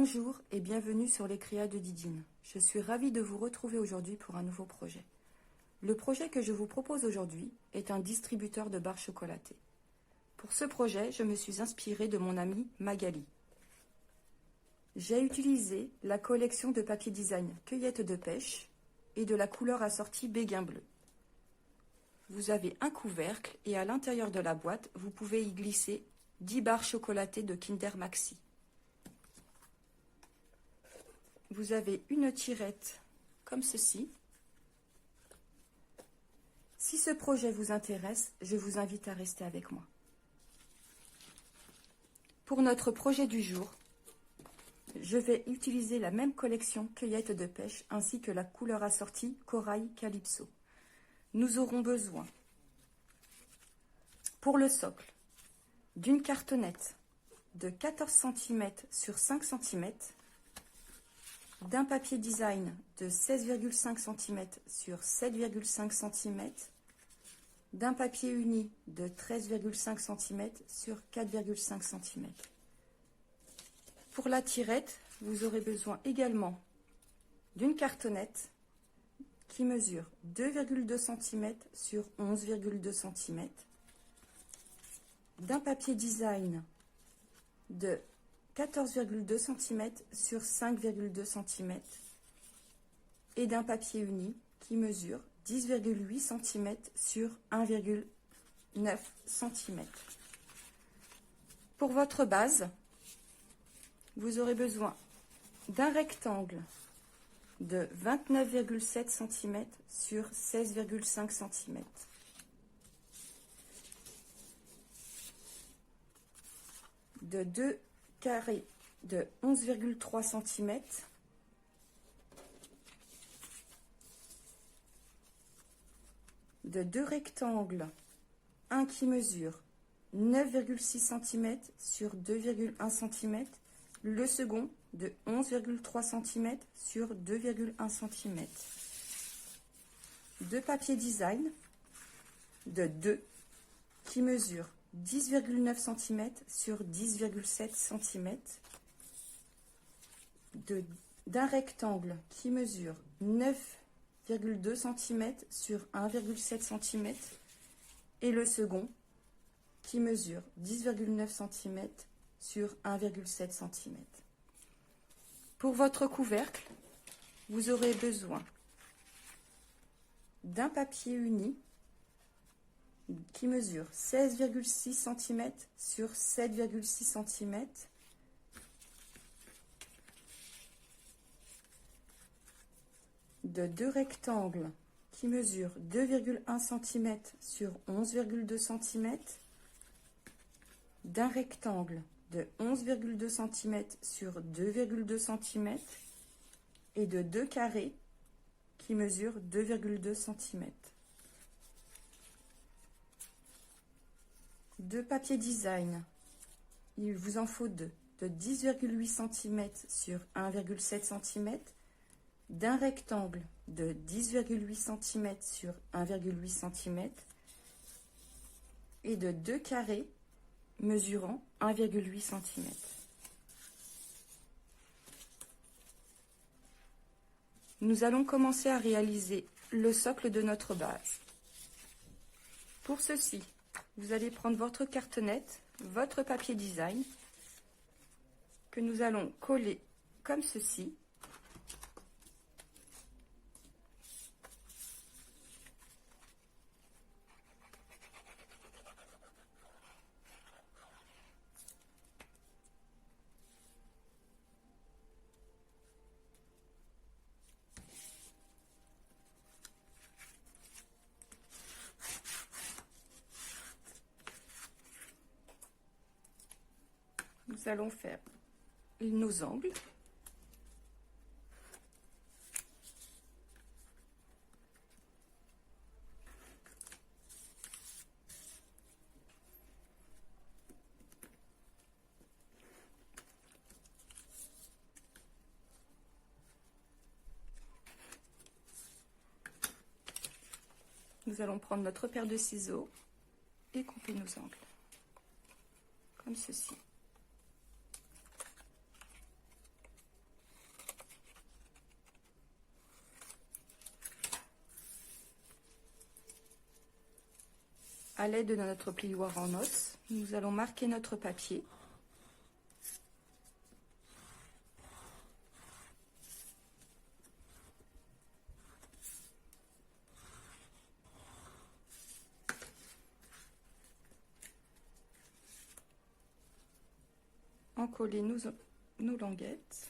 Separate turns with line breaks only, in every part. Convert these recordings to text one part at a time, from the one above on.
Bonjour et bienvenue sur les Créas de Didine. Je suis ravie de vous retrouver aujourd'hui pour un nouveau projet. Le projet que je vous propose aujourd'hui est un distributeur de barres chocolatées. Pour ce projet, je me suis inspirée de mon amie Magali. J'ai utilisé la collection de papier design Cueillette de pêche et de la couleur assortie béguin bleu. Vous avez un couvercle et à l'intérieur de la boîte, vous pouvez y glisser 10 barres chocolatées de Kinder Maxi. Vous avez une tirette comme ceci. Si ce projet vous intéresse, je vous invite à rester avec moi. Pour notre projet du jour, je vais utiliser la même collection Cueillette de pêche ainsi que la couleur assortie Corail Calypso. Nous aurons besoin, pour le socle, d'une cartonnette de 14 cm sur 5 cm, d'un papier design de 16,5 cm sur 7,5 cm, d'un papier uni de 13,5 cm sur 4,5 cm. Pour la tirette, vous aurez besoin également d'une cartonnette qui mesure 2,2 cm sur 11,2 cm, d'un papier design de 14,2 cm sur 5,2 cm et d'un papier uni qui mesure 10,8 cm sur 1,9 cm. Pour votre base, vous aurez besoin d'un rectangle de 29,7 cm sur 16,5 cm. De 2 carrés de 11,3 cm, de 2 rectangles, un qui mesure 9,6 cm sur 2,1 cm, le second de 11,3 cm sur 2,1 cm. Deux papiers design de 2 qui mesurent 10,9 cm sur 10,7 cm, d'un rectangle qui mesure 9,2 cm sur 1,7 cm et le second qui mesure 10,9 cm sur 1,7 cm. Pour votre couvercle, vous aurez besoin d'un papier uni qui mesure 16,6 cm sur 7,6 cm, de 2 rectangles qui mesurent 2,1 cm sur 11,2 cm, d'un rectangle de 11,2 cm sur 2,2 cm et de 2 carrés qui mesurent 2,2 cm. Deux papiers design, il vous en faut deux, de 10,8 cm sur 1,7 cm, d'un rectangle de 10,8 cm sur 1,8 cm et de 2 carrés mesurant 1,8 cm. Nous allons commencer à réaliser le socle de notre base. Pour ceci, vous allez prendre votre cartonnette, votre papier design, que nous allons coller comme ceci. Nous allons faire nos angles. Nous allons prendre notre paire de ciseaux et couper nos angles, comme ceci. à l'aide de notre plioir en os, nous allons marquer notre papier. Encoller nos languettes.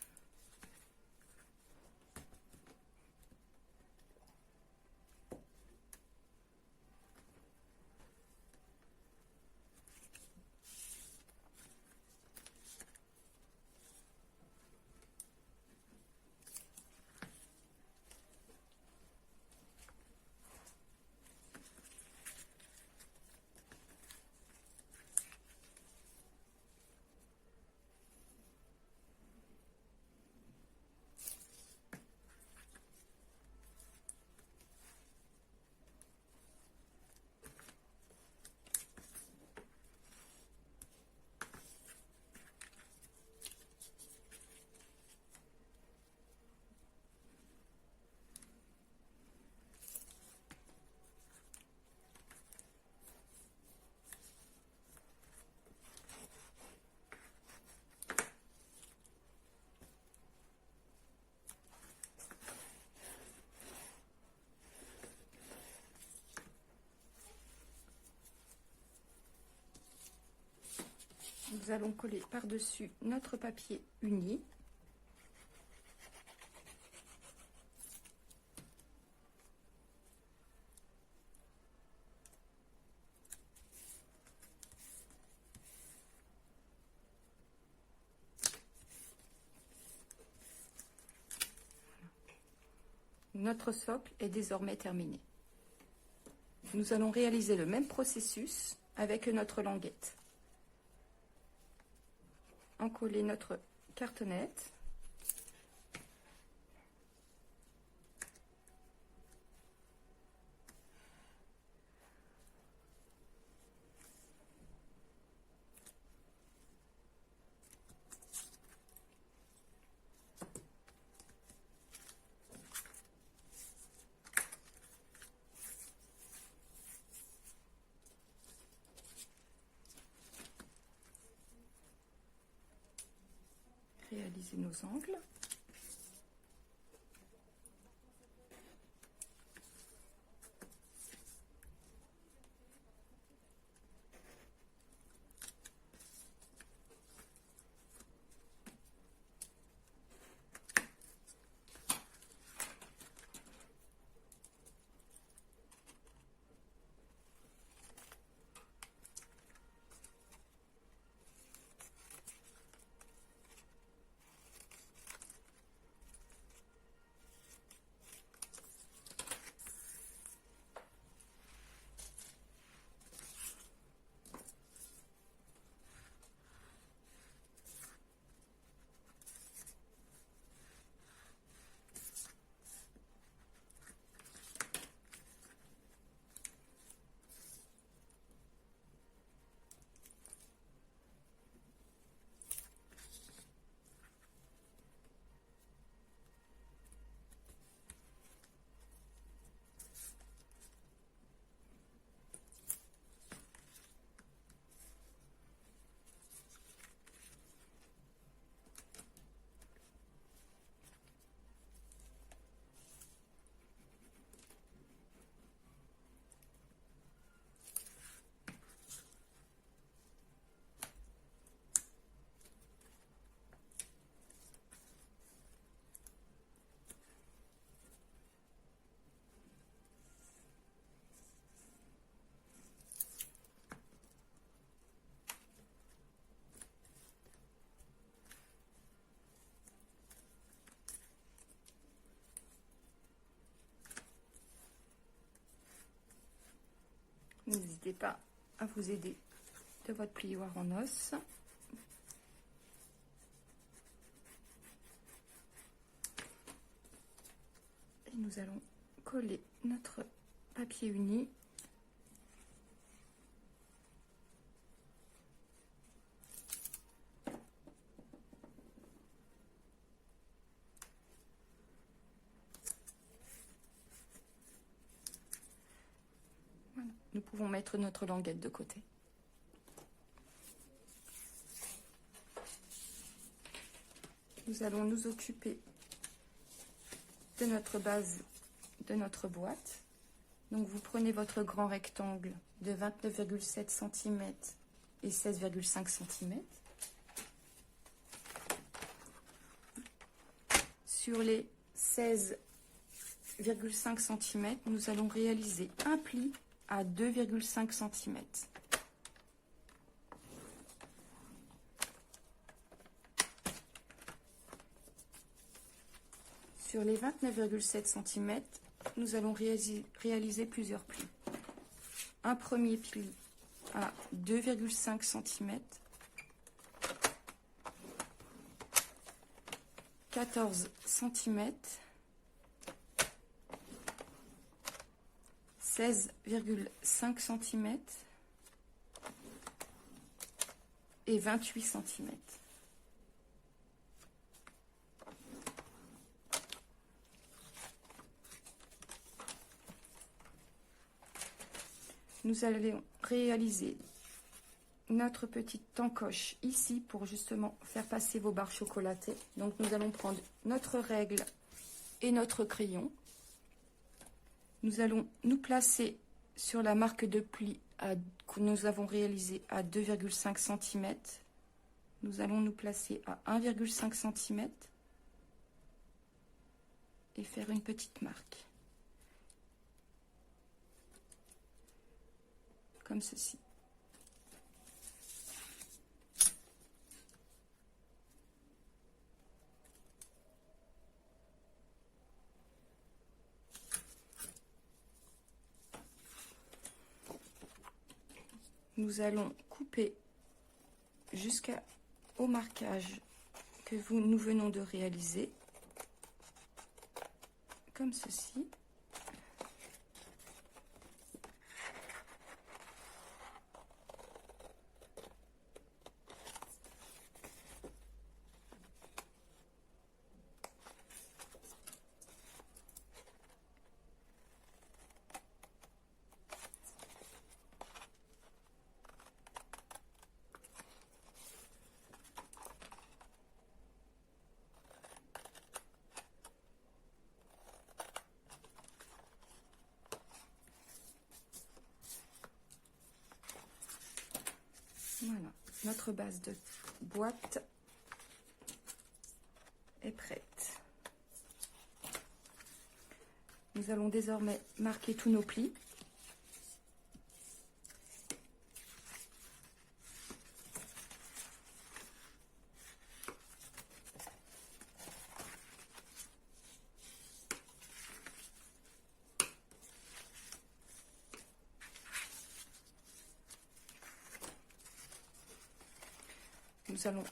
Nous allons coller par-dessus notre papier uni. Notre socle est désormais terminé. Nous allons réaliser le même processus avec notre languette. Encoller notre cartonnette. Réaliser nos angles. N'hésitez pas à vous aider de votre plioir en os. Et nous allons coller notre papier uni. Voilà. Nous pouvons mettre notre languette de côté. Nous allons nous occuper de notre base de notre boîte. Donc vous prenez votre grand rectangle de 29,7 cm et 16,5 cm. Sur les 16,5 cm, nous allons réaliser un pli à 2,5 cm. Sur les 29,7 cm, nous allons réaliser plusieurs plis. Un premier pli à 2,5 cm, 14 cm, 16,5 cm et 28 cm. Nous allons réaliser notre petite encoche ici pour justement faire passer vos barres chocolatées. Donc nous allons prendre notre règle et notre crayon. Nous allons nous placer sur la marque de pli que nous avons réalisée à 2,5 cm. Nous allons nous placer à 1,5 cm et faire une petite marque. Comme ceci. Nous allons couper jusqu'au marquage que nous venons de réaliser, comme ceci. Voilà, notre base de boîte est prête. Nous allons désormais marquer tous nos plis. Nous allons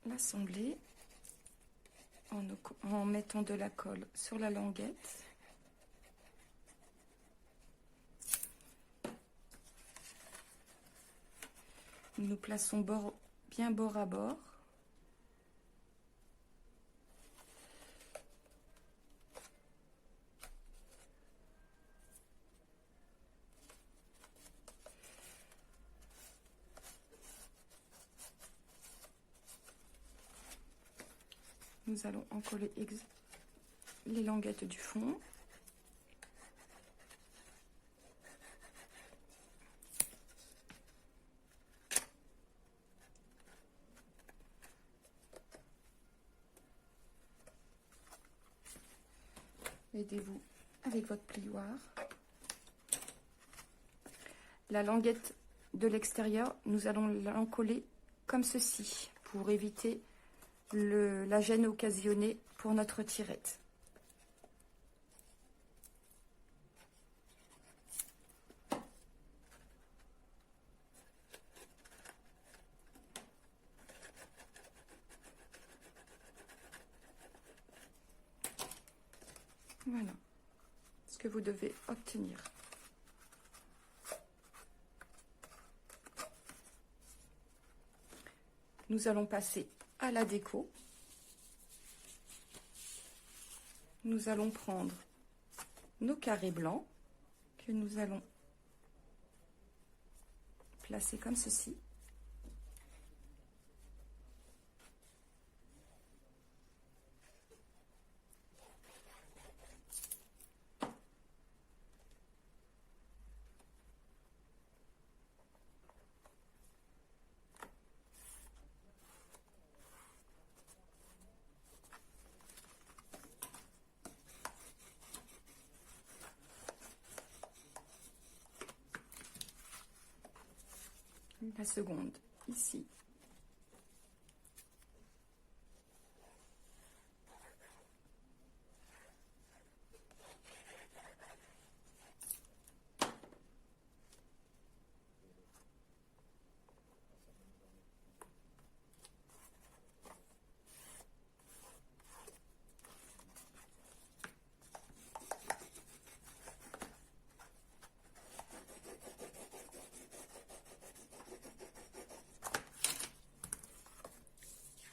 l'assembler en mettant de la colle sur la languette. Nous nous plaçons bien bord à bord. Nous allons encoller les languettes du fond. Aidez-vous avec votre plioir. La languette de l'extérieur, nous allons l'encoller comme ceci pour éviter la gêne occasionnée pour notre tirette. Voilà ce que vous devez obtenir. Nous allons passer à la déco. Nous allons prendre nos carrés blancs que que nous allons placer comme ceci. La seconde ici.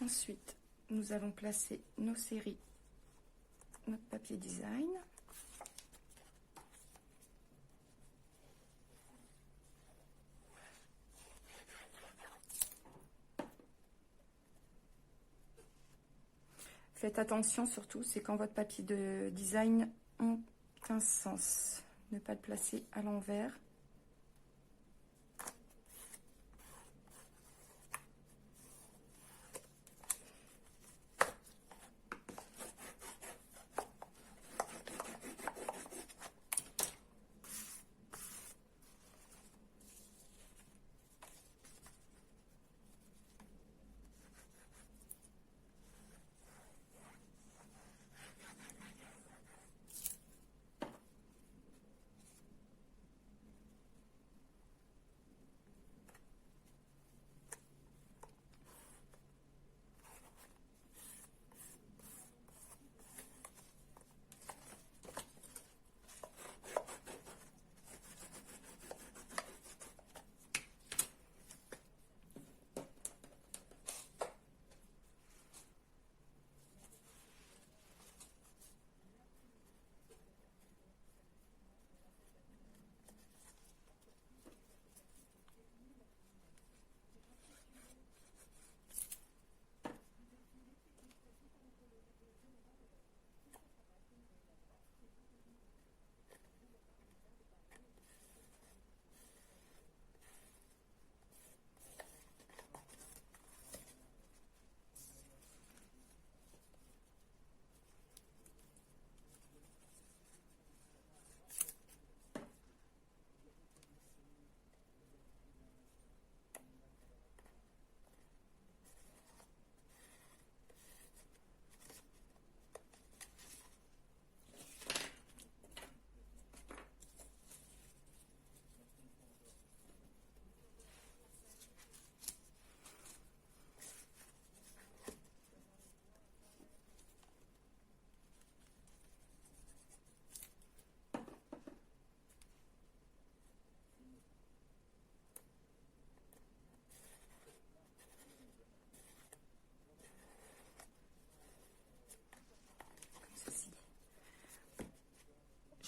Ensuite, nous allons placer nos séries, notre papier design. Faites attention surtout, c'est quand votre papier de design a un sens. Ne pas le placer à l'envers.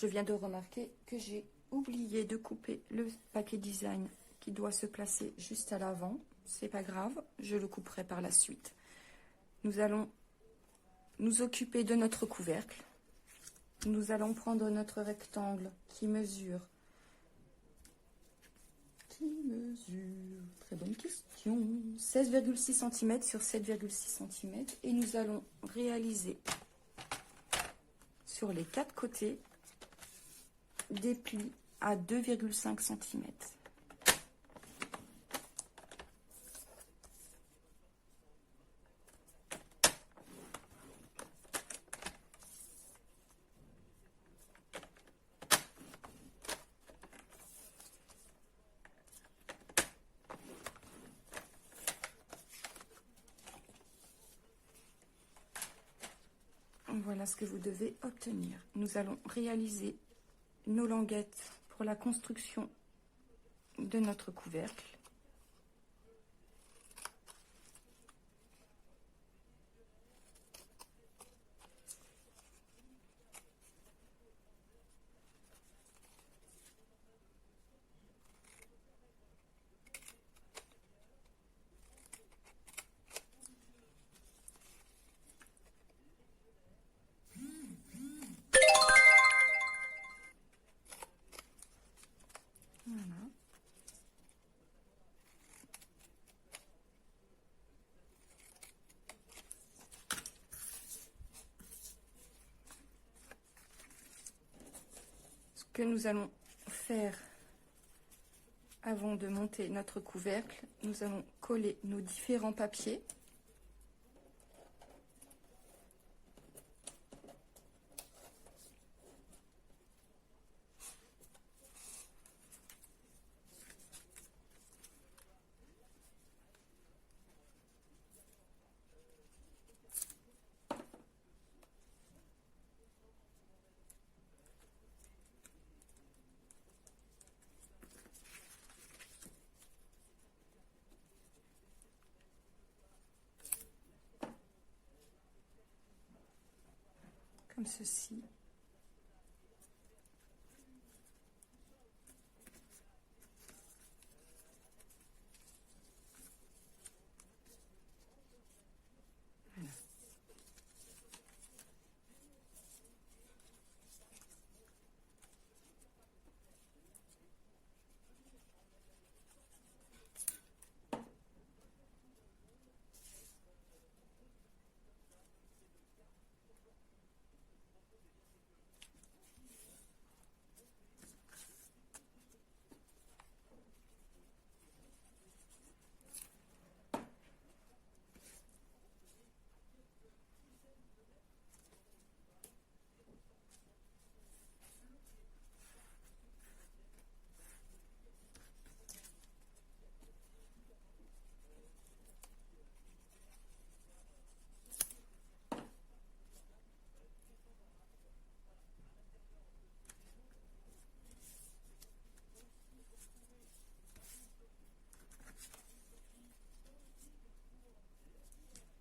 Je viens de remarquer que j'ai oublié de couper le papier design qui doit se placer juste à l'avant. C'est pas grave, je le couperai par la suite. Nous allons nous occuper de notre couvercle. Nous allons prendre notre rectangle qui mesure, très bonne question, 16,6 cm sur 7,6 cm. Et nous allons réaliser sur les 4 côtés des plis à 2,5 cm. Voilà ce que vous devez obtenir. Nous allons réaliser nos languettes pour la construction de notre couvercle. que nous allons faire avant de monter notre couvercle, nous allons coller nos différents papiers. Comme ceci. Voilà.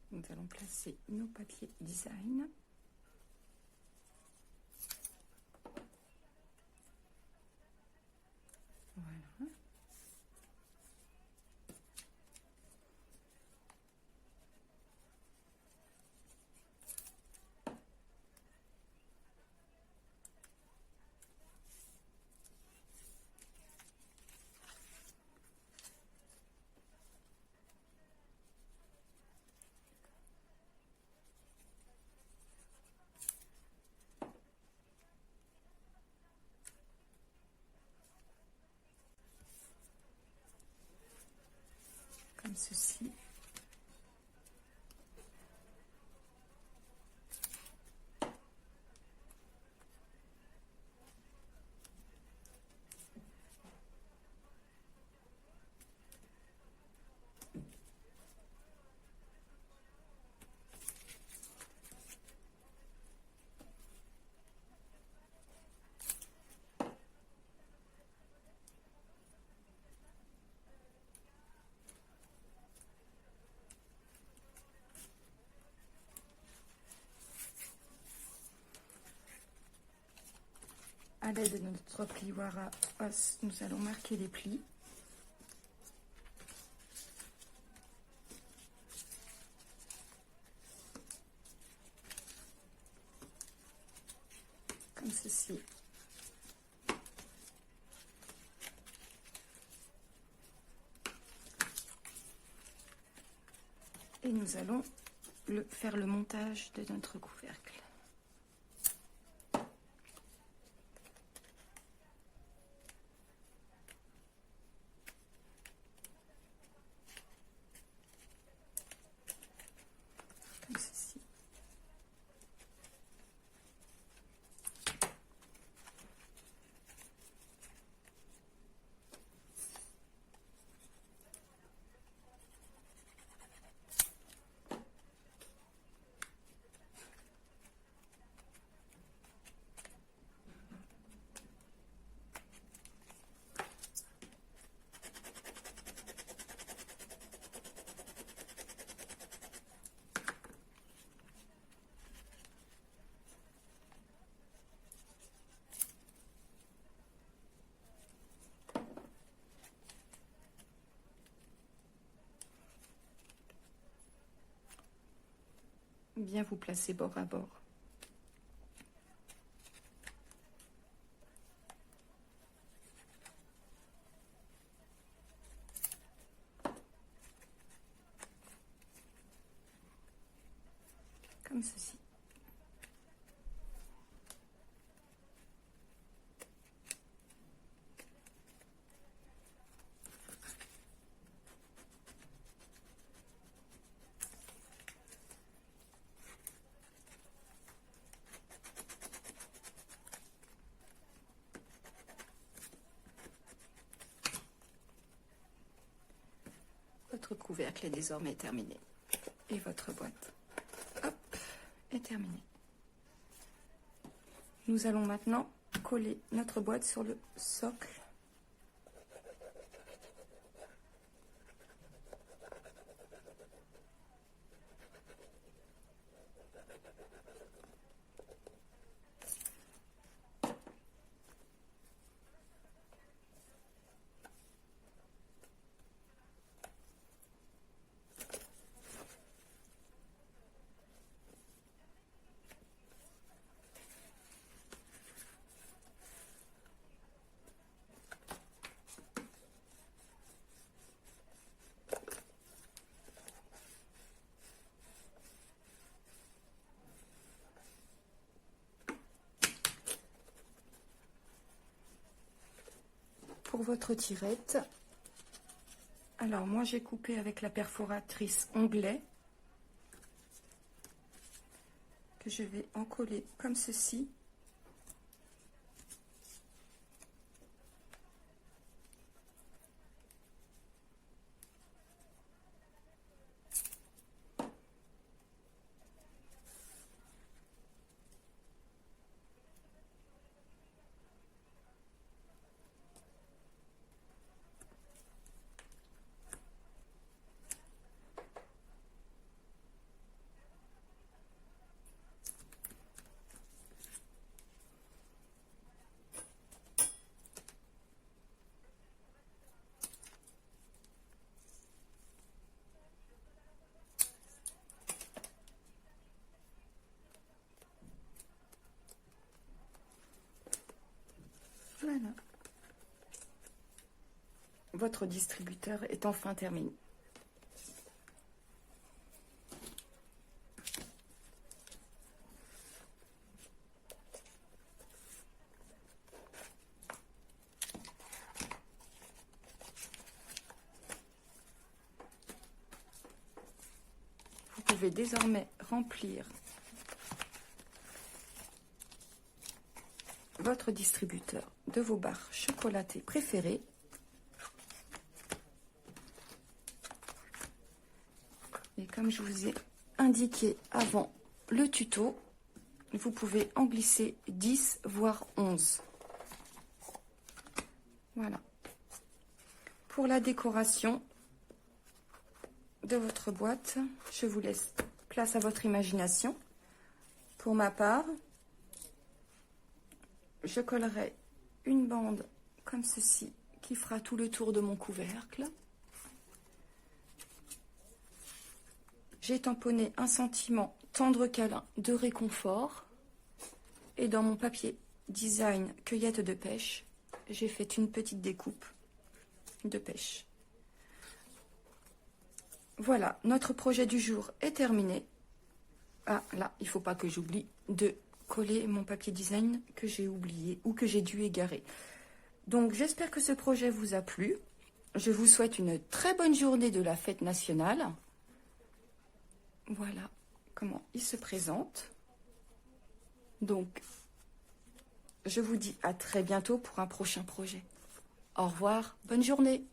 Nous allons placer nos papiers design. Voilà. Comme ceci. À l'aide de notre plioir à os, nous allons marquer les plis. Comme ceci. Et nous allons faire le montage de notre couvercle. Comme ceci. Bien vous placer bord à bord. Comme ceci. Votre couvercle est désormais terminé. Et votre boîte, hop, est terminée. Nous allons maintenant coller notre boîte sur le socle. Pour votre tirette, alors moi j'ai coupé avec la perforatrice onglet que je vais en coller comme ceci. Voilà. Votre distributeur est enfin terminé. Vous pouvez désormais remplir votre distributeur de vos barres chocolatées préférées. Et comme je vous ai indiqué avant le tuto, vous pouvez en glisser 10 voire 11. Voilà. Pour la décoration de votre boîte, je vous laisse place à votre imagination. Pour ma part, je collerai une bande comme ceci qui fera tout le tour de mon couvercle. J'ai tamponné un sentiment tendre câlin de réconfort. Et dans mon papier design cueillette de pêche, j'ai fait une petite découpe de pêche. Voilà, notre projet du jour est terminé. Ah, là, il ne faut pas que j'oublie de coller mon papier design que j'ai oublié ou que j'ai dû égarer. Donc, j'espère que ce projet vous a plu. Je vous souhaite une très bonne journée de la fête nationale. Voilà comment il se présente. Donc, je vous dis à très bientôt pour un prochain projet. Au revoir, bonne journée.